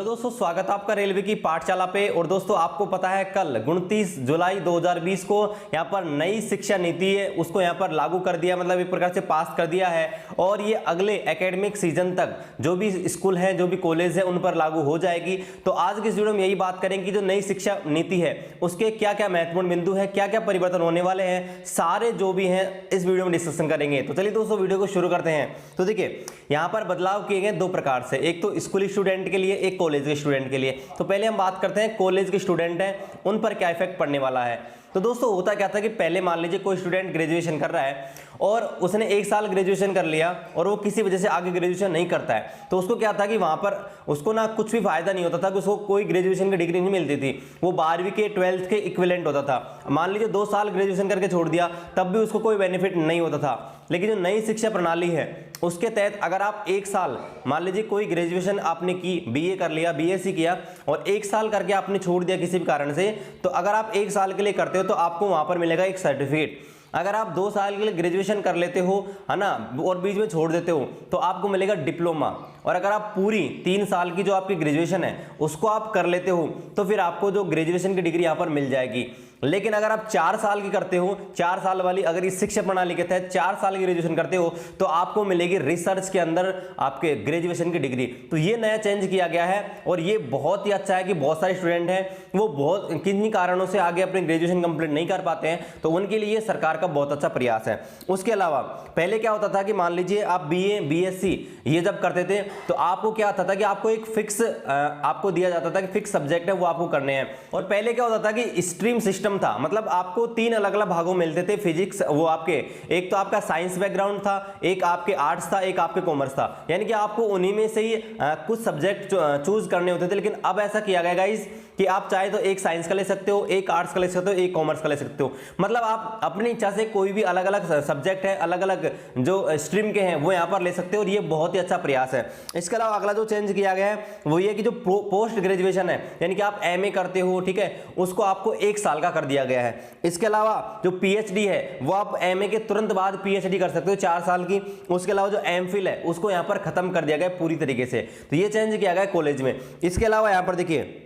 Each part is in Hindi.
दोस्तों, स्वागत है आपका रेलवे की पाठशाला पे। और दोस्तों, आपको पता है कल 29 जुलाई 2020 को यहाँ पर नई शिक्षा नीति है उसको यहाँ पर लागू कर दिया, मतलब एक प्रकार से पास कर दिया है। और ये अगले एकेडमिक सीजन तक जो भी स्कूल हैं, जो भी कॉलेज है, उन पर लागू हो जाएगी। तो आज की इस वीडियो में यही बात करेंगे कि जो नई शिक्षा नीति है उसके क्या क्या महत्वपूर्ण बिंदु है, क्या क्या परिवर्तन होने वाले हैं, सारे जो भी हैं इस वीडियो में डिस्कशन करेंगे। तो चलिए दोस्तों, वीडियो को शुरू करते हैं। तो देखिए, यहाँ पर बदलाव किए गए दो प्रकार से, एक तो स्कूली स्टूडेंट के लिए, एक कॉलेज के स्टूडेंट के लिए। तो पहले हम बात करते हैं कॉलेज के स्टूडेंट हैं उन पर क्या इफेक्ट पड़ने वाला है। तो दोस्तों, होता क्या था कि पहले मान लीजिए कोई स्टूडेंट ग्रेजुएशन कर रहा है और उसने एक साल ग्रेजुएशन कर लिया और वो किसी वजह से आगे ग्रेजुएशन नहीं करता है, तो उसको क्या था कि वहां पर उसको ना कुछ भी फायदा नहीं होता था कि उसको कोई ग्रेजुएशन की डिग्री नहीं मिलती थी। वो 12वीं के 12th के इक्विवेलेंट होता था। मान लीजिए 2 साल ग्रेजुएशन करके छोड़ दिया तब भी उसको कोई बेनिफिट नहीं होता था। लेकिन जो नई शिक्षा प्रणाली है उसके तहत अगर आप एक साल, मान लीजिए कोई ग्रेजुएशन आपने की, बीए कर लिया, बीएससी किया और एक साल करके आपने छोड़ दिया किसी भी कारण से, तो अगर आप एक साल के लिए करते हो तो आपको वहां पर मिलेगा एक सर्टिफिकेट। अगर आप 2 साल के लिए ग्रेजुएशन कर लेते हो, है ना, और बीच में छोड़ देते हो तो आपको मिलेगा डिप्लोमा। और अगर आप पूरी 3 साल की जो आपकी ग्रेजुएशन है उसको आप कर लेते हो तो फिर आपको जो ग्रेजुएशन की डिग्री यहाँ पर मिल जाएगी। लेकिन अगर आप 4 साल की करते हो, 4 साल वाली अगर इस शिक्षा प्रणाली के तहत 4 साल की ग्रेजुएशन करते हो तो आपको मिलेगी रिसर्च के अंदर आपके ग्रेजुएशन की डिग्री। तो ये नया चेंज किया गया है और ये बहुत ही अच्छा है कि बहुत सारे स्टूडेंट हैं वो बहुत किन्हीं कारणों से आगे अपनी ग्रेजुएशन कंप्लीट नहीं कर पाते हैं, तो उनके लिए सरकार का बहुत अच्छा प्रयास है। उसके अलावा पहले क्या होता था कि मान लीजिए आप बीए, बीएससी ये जब करते थे तो आपको क्या आता था कि आपको एक फिक्स आपको दिया जाता था कि फिक्स सब्जेक्ट है वो आपको करने हैं। और पहले क्या होता था कि स्ट्रीम सिस्टम था, मतलब आपको 3 अलग अलग भागों में मिलते थे फिजिक्स, वो आपके एक तो आपका साइंस बैकग्राउंड था, एक आपके आर्ट्स था, एक आपके कॉमर्स था। यानी कि आपको उन्हीं में से ही कुछ सब्जेक्ट चूज करने होते थे। लेकिन अब ऐसा किया गया गाइस कि आप चाहे तो एक साइंस का ले सकते हो, एक आर्ट्स का ले सकते हो, एक कॉमर्स का ले सकते हो। मतलब आप अपनी इच्छा से कोई भी अलग अलग सब्जेक्ट है, अलग अलग जो स्ट्रीम के हैं वो यहाँ पर ले सकते हो और ये बहुत ही अच्छा प्रयास है। इसके अलावा अगला जो चेंज किया गया है वो ये कि जो पोस्ट ग्रेजुएशन है, यानी कि आप एमए करते हो, ठीक है, उसको आपको 1 साल का कर दिया गया है। इसके अलावा जो पीएचडी है वो आप एमए के तुरंत बाद पीएचडी कर सकते हो 4 साल की। उसके अलावा जो एमफिल है उसको यहाँ पर खत्म कर दिया गया पूरी तरीके से। तो ये चेंज किया गया कॉलेज में। इसके अलावा यहाँ पर देखिए,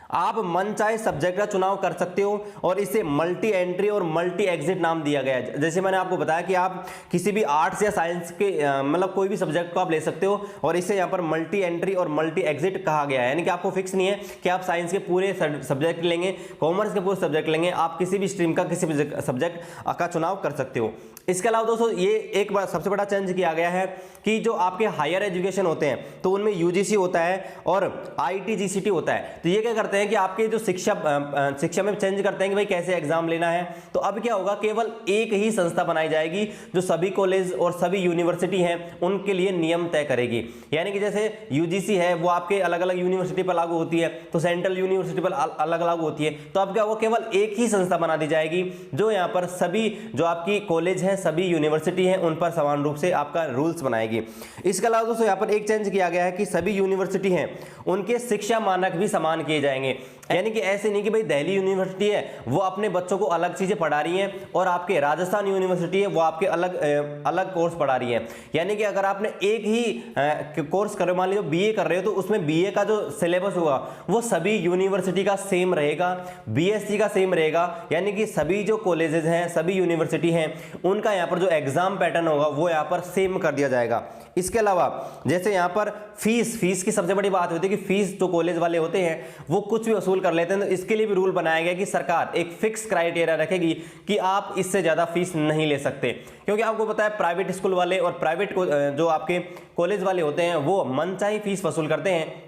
आप मनचाहे सब्जेक्ट का चुनाव कर सकते हो और इसे मल्टी एंट्री और मल्टी एग्जिट नाम दिया गया है। जैसे मैंने आपको बताया कि आप किसी भी आर्ट्स या साइंस के मतलब कोई भी सब्जेक्ट को आप ले सकते हो और इसे यहाँ पर मल्टी एंट्री और मल्टी एग्जिट कहा गया है। यानी कि आपको फिक्स नहीं है कि आप साइंस के पूरे सब्जेक्ट लेंगे, कॉमर्स के पूरे सब्जेक्ट लेंगे, आप किसी भी स्ट्रीम का किसी भी सब्जेक्ट का चुनाव कर सकते हो। इसके अलावा दोस्तों, ये एक बार सबसे बड़ा चेंज किया गया है कि जो आपके हायर एजुकेशन होते हैं तो उनमें यूजीसी होता है और आईटीजीसीटी होता है। तो ये क्या करते हैं कि आपके जो शिक्षा में चेंज करते हैं कि भाई कैसे एग्जाम लेना है। तो अब क्या होगा, केवल एक ही संस्था बनाई जाएगी जो सभी कॉलेज और सभी यूनिवर्सिटी हैं उनके लिए नियम तय करेगी। यानी कि जैसे यूजीसी है वो आपके अलग अलग यूनिवर्सिटी पर लागू होती है, तो सेंट्रल यूनिवर्सिटी पर अलग अलग होती है। तो अब क्या होगा, केवल एक ही संस्था बना दी जाएगी जो यहाँ पर सभी जो आपकी कॉलेज है, सभी यूनिवर्सिटी हैं, उन पर समान रूप से आपका रूल्स बनाएगी। इसके अलावा दोस्तों, यहाँ पर एक चेंज किया गया है कि सभी यूनिवर्सिटी हैं उनके शिक्षा मानक भी समान किए जाएंगे। यानी कि ऐसे नहीं कि भाई दिल्ली यूनिवर्सिटी है वो अपने बच्चों को अलग चीजें पढ़ा रही है और आपके राजस्थान यूनिवर्सिटी है वो आपके अलग कोर्स पढ़ा रही है। यानी कि अगर आपने एक ही कोर्स कर रहे हो, मान लीजिए बीए कर रहे हो, तो उसमें बीए का जो सिलेबस होगा वो सभी यूनिवर्सिटी का सेम रहेगा, बीएससी का सेम रहेगा। यानी कि सभी जो कॉलेजेस हैं, सभी यूनिवर्सिटी हैं, उनका यहाँ पर जो एग्जाम पैटर्न होगा वो यहाँ पर सेम कर दिया जाएगा। इसके अलावा जैसे यहाँ पर फीस की सबसे बड़ी बात होती है कि फीस जो कॉलेज वाले होते हैं वो कुछ भी वसूल कर लेते हैं। तो इसके लिए भी रूल बनाया गया कि सरकार एक फिक्स क्राइटेरिया रखेगी कि आप इससे ज्यादा फीस नहीं ले सकते। क्योंकि आपको पता है प्राइवेट स्कूल वाले और प्राइवेट जो आपके कॉलेज वाले होते हैं वो मनचाही फीस वसूल करते हैं।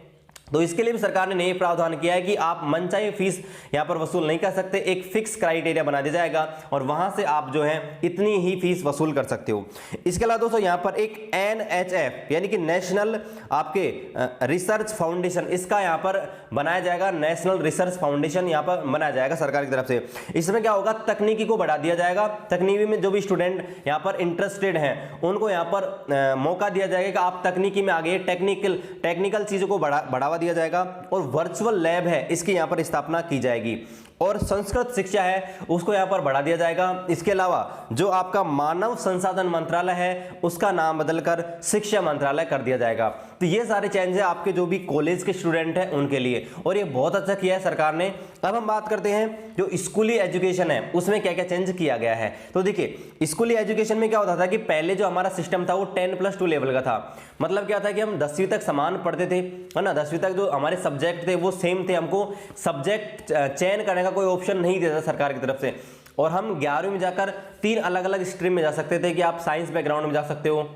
तो इसके लिए भी सरकार ने नया प्रावधान किया है कि आप मनचाही फीस यहां पर वसूल नहीं कर सकते, एक फिक्स क्राइटेरिया बना दिया जाएगा और वहां से आप जो है इतनी ही फीस वसूल कर सकते हो। इसके अलावा दोस्तों, यहां पर एक NHF यानी कि नेशनल आपके रिसर्च फाउंडेशन, इसका यहां पर बनाया जाएगा, नेशनल रिसर्च फाउंडेशन यहां पर बनाया जाएगा सरकार की तरफ से। इसमें क्या होगा, तकनीकी को बढ़ा दिया जाएगा। तकनीकी में जो भी स्टूडेंट यहां पर इंटरेस्टेड हैं उनको यहां पर मौका दिया जाएगा कि आप तकनीकी में आगे टेक्निकल चीजों को बढ़ावा दिया जाएगा और वर्चुअल लैब है इसकी यहां पर स्थापना की जाएगी। और संस्कृत शिक्षा है उसको यहाँ पर बढ़ा दिया जाएगा। इसके अलावा जो आपका मानव संसाधन मंत्रालय है उसका नाम बदलकर शिक्षा मंत्रालय कर दिया जाएगा। तो ये सारे चेंज है आपके जो भी कॉलेज के स्टूडेंट हैं उनके लिए, और ये बहुत अच्छा किया है सरकार ने। अब हम बात करते हैं जो स्कूली एजुकेशन है उसमें क्या क्या चेंज किया गया है। तो देखिए स्कूली एजुकेशन में क्या होता था कि पहले जो हमारा सिस्टम था वो 10+2 लेवल का था। मतलब क्या था कि हम 10वीं तक समान पढ़ते थे, है ना, 10वीं तक जो हमारे सब्जेक्ट थे वो सेम थे, हमको सब्जेक्ट चयन करने का कोई ऑप्शन नहीं देता सरकार की तरफ से। और हम 11वीं में जाकर 3 अलग अलग स्ट्रीम में जा सकते थे कि आप साइंस बैकग्राउंड में जा सकते हो,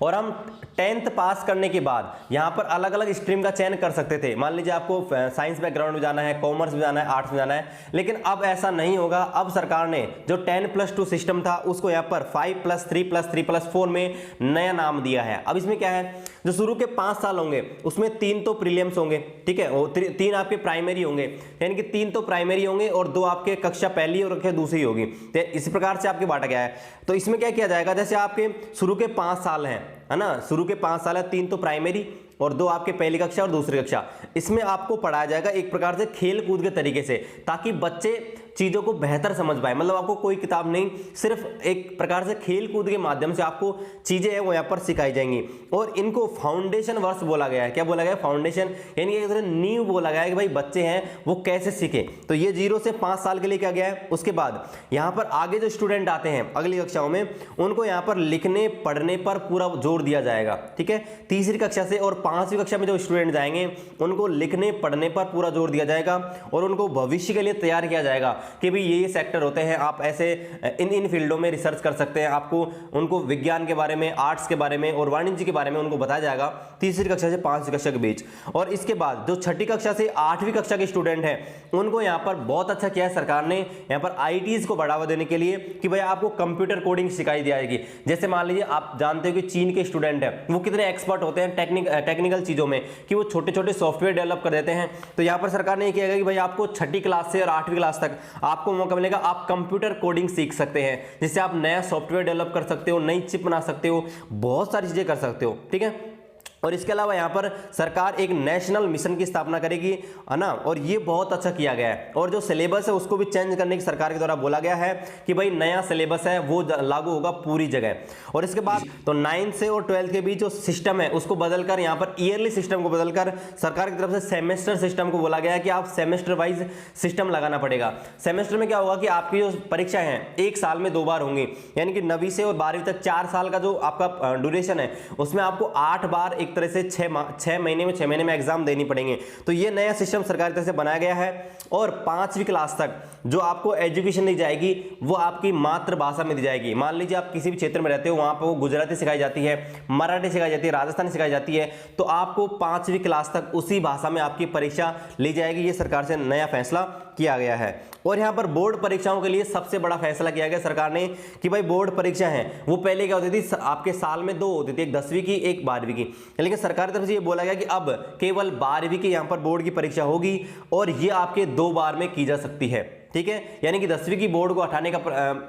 और हम 10th पास करने के बाद यहाँ पर अलग अलग स्ट्रीम का चयन कर सकते थे। मान लीजिए आपको साइंस बैकग्राउंड में जाना है, कॉमर्स में जाना है, आर्ट्स में जाना है, लेकिन अब ऐसा नहीं होगा। अब सरकार ने जो 10+2 सिस्टम था उसको यहाँ पर 5+3+3+4 में नया नाम दिया है। अब इसमें क्या है, जो शुरू के 5 साल होंगे उसमें 3 तो प्रीलिम्स होंगे, ठीक है, और 3 आपके प्राइमरी होंगे, यानी कि 3 तो प्राइमरी होंगे और 2 आपके कक्षा पहली और कक्षा दूसरी होगी। तो इस प्रकार से आपके बांटा गया है। तो इसमें क्या किया जाएगा, जैसे आपके शुरू के 5 साल हैं, है ना, शुरू के 5 साल है, 3 तो प्राइमरी और 2 आपके पहली कक्षा और दूसरी कक्षा, इसमें आपको पढ़ाया जाएगा एक प्रकार से खेल कूद के तरीके से, ताकि बच्चे चीज़ों को बेहतर समझ पाए। मतलब आपको कोई किताब नहीं, सिर्फ एक प्रकार से खेल कूद के माध्यम से आपको चीज़ें हैं वो यहाँ पर सिखाई जाएंगी। और इनको फाउंडेशन वर्ष बोला गया है। क्या बोला गया है, फाउंडेशन, यानी एक तरह नींव बोला गया है कि भाई बच्चे हैं वो कैसे सीखे। तो ये 0 से 5 साल के लिए क्या गया है। उसके बाद यहाँ पर आगे जो स्टूडेंट आते हैं अगली कक्षाओं में उनको यहाँ पर लिखने पढ़ने पर पूरा जोर दिया जाएगा, ठीक है। तीसरी कक्षा से और 5वीं कक्षा में जो स्टूडेंट जाएंगे उनको लिखने पढ़ने पर पूरा जोर दिया जाएगा और उनको भविष्य के लिए तैयार किया जाएगा कि भाई ये सेक्टर होते हैं, आप ऐसे इन फील्डों में रिसर्च कर सकते हैं। आपको उनको विज्ञान के बारे में, आर्ट्स के बारे में और वाणिज्य के बारे में उनको बताया जाएगा तीसरी कक्षा से 5वीं कक्षा के बीच। और इसके बाद जो 6ठी कक्षा से 8वीं कक्षा के स्टूडेंट हैं उनको यहाँ पर बहुत अच्छा किया है सरकार ने, यहाँ पर IITs को बढ़ावा देने के लिए कि भाई आपको कंप्यूटर कोडिंग सिखाई दी जाएगी। जैसे मान लीजिए आप जानते हो कि चीन के स्टूडेंट हैं वो कितने एक्सपर्ट होते हैं टेक्निकल चीज़ों में, कि वो छोटे छोटे सॉफ्टवेयर डेवलप कर देते हैं। तो यहाँ पर सरकार ने किया कि भाई आपको 6ठी क्लास से और 8वीं क्लास तक आपको मौका मिलेगा, आप कंप्यूटर कोडिंग सीख सकते हैं, जिससे आप नया सॉफ्टवेयर डेवलप कर सकते हो, नई चिप बना सकते हो, बहुत सारी चीजें कर सकते हो, ठीक है। और इसके अलावा यहाँ पर सरकार एक नेशनल मिशन की स्थापना करेगी, है ना, और ये बहुत अच्छा किया गया है। और जो सिलेबस है उसको भी चेंज करने की सरकार के द्वारा बोला गया है कि भाई नया सिलेबस है वो लागू होगा पूरी जगह। और इसके बाद तो 9th से और 12th के बीच जो सिस्टम है उसको बदलकर यहाँ पर ईयरली सिस्टम को बदलकर सरकार की तरफ से सेमेस्टर सिस्टम को बोला गया है कि आप सेमेस्टर वाइज सिस्टम लगाना पड़ेगा। सेमेस्टर में क्या होगा कि आपकी जो परीक्षा है 1 साल में 2 बार होंगी, यानी कि 9वीं से और 12वीं तक 4 साल का जो आपका ड्यूरेशन है उसमें आपको 8 बार एक तरह से 6 महीने में एग्जाम देनी पड़ेंगे। तो ये नया सिस्टम सरकार की तरफ से बनाया गया है। और 5वीं क्लास तक जो आपको एजुकेशन दी जाएगी वो आपकी मातृभाषा में दी जाएगी। मान लीजिए आप किसी भी क्षेत्र में रहते हो, वहां पर वो गुजराती सिखाई जाती है, मराठी सिखाई जाती है, राजस्थानी सिखाई जाती है, तो आपको 5वीं क्लास तक उसी भाषा में आपकी परीक्षा ली जाएगी। ये सरकार से नया फैसला किया गया है। और यहाँ पर बोर्ड परीक्षाओं के लिए सबसे बड़ा फैसला किया गया सरकार ने कि भाई बोर्ड परीक्षा है वो पहले क्या होती थी, आपके साल में 2 होती थी, एक 10वीं की एक 12वीं की, लेकिन सरकार की तरफ से ये बोला गया कि अब केवल 12वीं की यहाँ पर बोर्ड की परीक्षा होगी और ये आपके 2 बार में की जा सकती है, ठीक है। यानी कि 10वीं की बोर्ड को हटाने का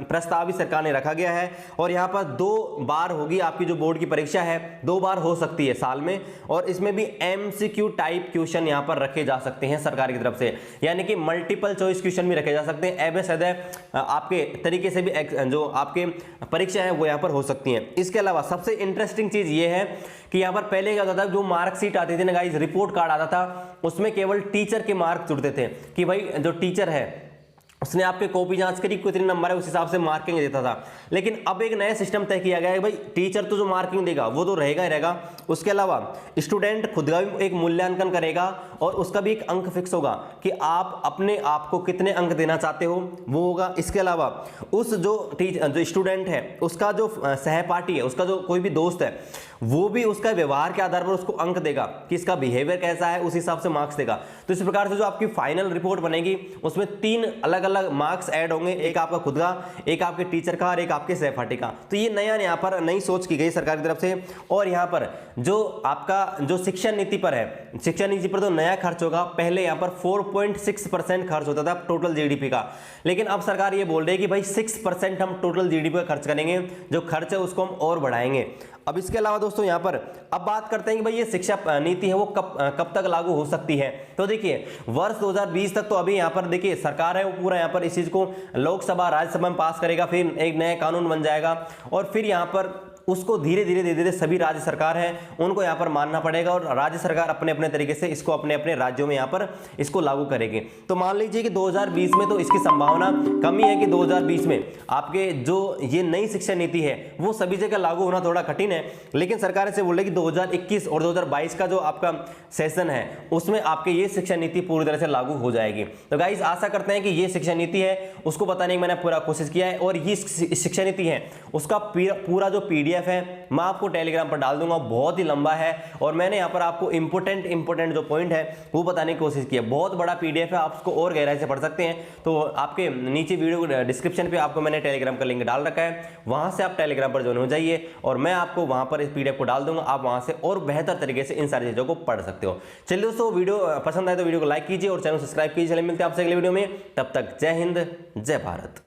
प्रस्ताव भी सरकार ने रखा गया है और यहाँ पर 2 बार होगी आपकी जो बोर्ड की परीक्षा है, 2 बार हो सकती है साल में। और इसमें भी MCQ टाइप क्वेश्चन यहाँ पर रखे जा सकते हैं सरकार की तरफ से, यानी कि मल्टीपल चॉइस क्वेश्चन भी रखे जा सकते हैं। आपके तरीके से भी जो आपके परीक्षा है वो यहाँ पर हो सकती हैं। इसके अलावा सबसे इंटरेस्टिंग चीज ये है कि यहाँ पर पहले क्या होता था, जो मार्कशीट आती थी ना गाइस, रिपोर्ट कार्ड आता था, उसमें केवल टीचर के मार्क जुड़ते थे कि भाई जो टीचर है उसने आपके कॉपी जांच करी, कितने नंबर है उस हिसाब से मार्किंग देता था। लेकिन अब एक नया सिस्टम तय किया गया है, भाई टीचर तो जो मार्किंग देगा वो तो रहेगा ही रहेगा, उसके अलावा स्टूडेंट खुद का भी एक मूल्यांकन करेगा और उसका भी एक अंक फिक्स होगा कि आप अपने आप को कितने अंक देना चाहते हो वो होगा। इसके अलावा उस जो स्टूडेंट है उसका जो सहपाठी है, उसका जो कोई भी दोस्त है, वो भी उसका व्यवहार के आधार पर उसको अंक देगा कि इसका बिहेवियर कैसा है, उस हिसाब से मार्क्स देगा। तो इस प्रकार से जो आपकी फाइनल रिपोर्ट बनेगी उसमें 3 अलग अलग मार्क्स ऐड होंगे, एक आपका खुद का, एक आपके टीचर का और एक आपके सहपाठी का। तो ये यहाँ पर नई सोच की गई सरकार की तरफ से। और यहाँ पर जो आपका जो शिक्षा नीति पर है, शिक्षा नीति पर तो नया खर्च होगा। पहले यहाँ पर 4.6% खर्च होता था टोटल GDP का, लेकिन अब सरकार ये बोल रही है कि भाई 6% हम टोटल GDP का खर्च करेंगे, जो खर्च है उसको हम और बढ़ाएंगे। अब इसके अलावा दोस्तों यहाँ पर अब बात करते हैं कि भाई ये शिक्षा नीति है वो कब तक लागू हो सकती है। तो देखिए वर्ष 2020 तक तो अभी यहाँ पर देखिए सरकार है वो पूरा यहाँ पर इस चीज को लोकसभा राज्यसभा में पास करेगा, फिर एक नया कानून बन जाएगा और फिर यहाँ पर उसको धीरे धीरे सभी राज्य सरकार हैं उनको यहाँ पर मानना पड़ेगा और राज्य सरकार अपने अपने तरीके से इसको अपने अपने राज्यों में यहाँ पर इसको लागू करेगी। तो मान लीजिए कि 2020 में तो इसकी संभावना कमी है कि 2020 में आपके जो ये नई शिक्षा नीति है वो सभी जगह लागू होना थोड़ा कठिन है, लेकिन सरकार ऐसे बोल रही है कि 2021 और 2022 का जो आपका सेशन है उसमें आपके ये शिक्षा नीति पूरी तरह से लागू हो जाएगी। तो गाइस आशा करते हैं कि ये शिक्षा नीति है उसको बताने की मैंने पूरा कोशिश किया है और ये शिक्षा नीति है उसका पूरा जो पीडीएफ है मैं आपको टेलीग्राम पर डाल दूंगा, बहुत ही लंबा है और मैंने यहाँ पर आपको इंपोर्टेंट जो पॉइंट है वो बताने की कोशिश की है। बहुत बड़ा पीडीएफ है, आप उसको और गहराई से पढ़ सकते हैं। तो आपके नीचे वीडियो डिस्क्रिप्शन पे आपको मैंने टेलीग्राम का लिंक डाल रखा है, वहां से आप टेलीग्राम पर ज्वाइन हो जाइए और मैं आपको वहां पर इस पीडीएफ को डाल दूंगा, आप वहां से और बेहतर तरीके से इन सारी चीजों को पढ़ सकते हो। चलिए दोस्तों वीडियो पसंद आए तो वीडियो को लाइक कीजिए और चैनल सब्सक्राइब कीजिए। चलिए मिलते हैं आपसे अगले वीडियो में, तब तक जय हिंद जय भारत।